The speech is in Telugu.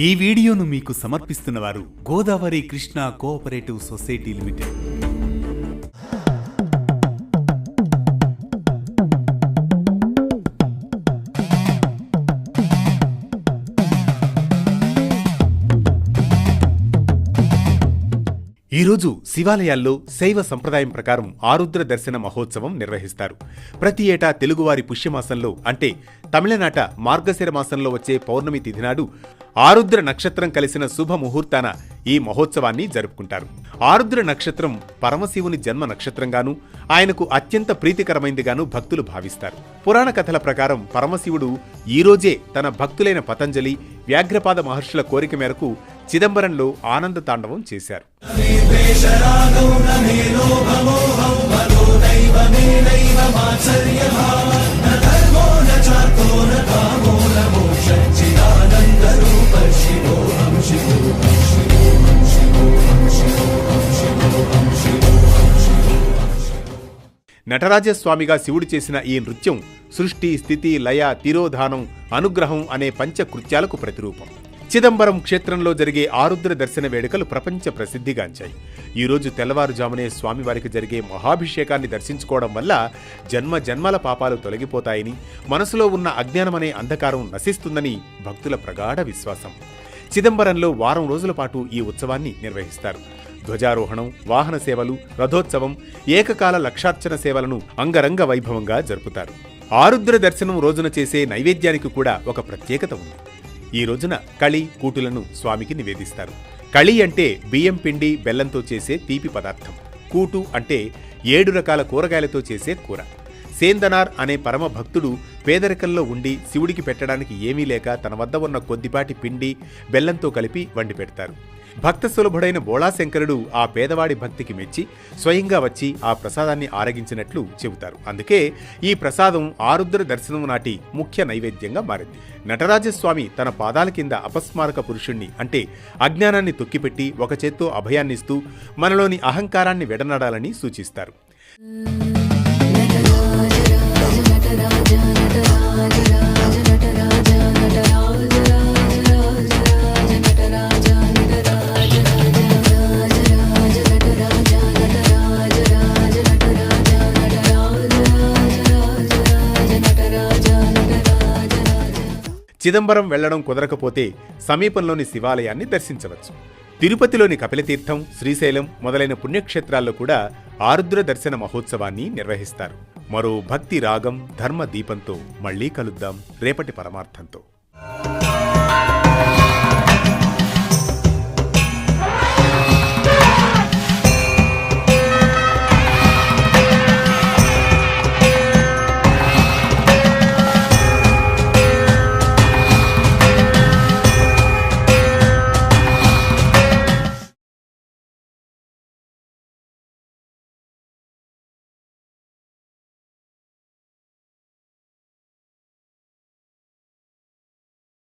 ఈ వీడియోను మీకు సమర్పిస్తున్నవారు Godavari Krishna cooperative society limited. ఈరోజు శివాలయాల్లో శైవ సంప్రదాయం ప్రకారం ఆరుద్ర దర్శన మహోత్సవం నిర్వహిస్తారు. ప్రతి ఏటా తెలుగువారి పుష్యమాసంలో అంటే తమిళనాట మార్గశిర మాసంలో వచ్చే పౌర్ణమి తిథి నాడు ఆరుద్ర నక్షత్రం కలిసిన శుభ ముహూర్తాన ఈ మహోత్సవాన్ని జరుపుకుంటారు. ఆరుద్ర నక్షత్రం పరమశివుని జన్మ నక్షత్రంగాను ఆయనకు అత్యంత ప్రీతికరమైందిగాను భక్తులు భావిస్తారు. పురాణ కథల ప్రకారం పరమశివుడు ఈ రోజే తన భక్తులైన పతంజలి, వ్యాఘ్రపాద మహర్షుల కోరిక మేరకు చిదంబరంలో ఆనంద తాండవం చేశారు. నటరాజస్వామిగా శివుడు చేసిన ఈ నృత్యం సృష్టి, స్థితి, లయ, తిరోధానం, అనుగ్రహం అనే పంచకృత్యాలకు ప్రతిరూపం. చిదంబరం క్షేత్రంలో జరిగే ఆరుద్ర దర్శన వేడుకలు ప్రపంచ ప్రసిద్ధిగాంచాయి. ఈరోజు తెల్లవారుజామునే స్వామివారికి జరిగే మహాభిషేకాన్ని దర్శించుకోవడం వల్ల జన్మ జన్మల పాపాలు తొలగిపోతాయని, మనసులో ఉన్న అజ్ఞానమనే అంధకారం నశిస్తుందని భక్తుల ప్రగాఢ విశ్వాసం. చిదంబరంలో వారం రోజుల పాటు ఈ ఉత్సవాన్ని నిర్వహిస్తారు. ధ్వజారోహణం, వాహన సేవలు, రథోత్సవం, ఏకకాల లక్షార్చన సేవలను అంగరంగ వైభవంగా జరుపుతారు. ఆరుద్ర దర్శనం రోజున చేసే నైవేద్యానికి కూడా ఒక ప్రత్యేకత ఉంది. ఈ రోజున కళి, కూటులను స్వామికి నివేదిస్తారు. కళి అంటే బియ్యం పిండి, బెల్లంతో చేసే తీపి పదార్థం. కూటు అంటే 7 రకాల కూరగాయలతో చేసే కూర. సేందనార్ అనే పరమ భక్తుడు పేదరికంలో ఉండి శివుడికి పెట్టడానికి ఏమీ లేక తన వద్ద ఉన్న కొద్దిపాటి పిండి, బెల్లంతో కలిపి వండి పెడతారు. భక్త సులభుడైన బోళాశంకరుడు ఆ పేదవాడి భక్తికి మెచ్చి స్వయంగా వచ్చి ఆ ప్రసాదాన్ని ఆరగించినట్లు చెబుతారు. అందుకే ఈ ప్రసాదం ఆరుద్ర దర్శనం నాటి ముఖ్య నైవేద్యంగా మారింది. నటరాజస్వామి తన పాదాల కింద అపస్మారక పురుషుణ్ణి అంటే అజ్ఞానాన్ని తొక్కిపెట్టి ఒక చేత్తో అభయాన్నిస్తూ మనలోని అహంకారాన్ని వెడనాడాలని సూచిస్తారు. చిదంబరం వెళ్లడం కుదరకపోతే సమీపంలోని శివాలయాన్ని దర్శించవచ్చు. తిరుపతిలోని కపిలతీర్థం, శ్రీశైలం మొదలైన పుణ్యక్షేత్రాల్లో కూడా ఆరుద్ర దర్శన మహోత్సవాన్ని నిర్వహిస్తారు. మరో భక్తి రాగం, ధర్మ దీపంతో మళ్లీ కలుద్దాం రేపటి పరమార్థంతో.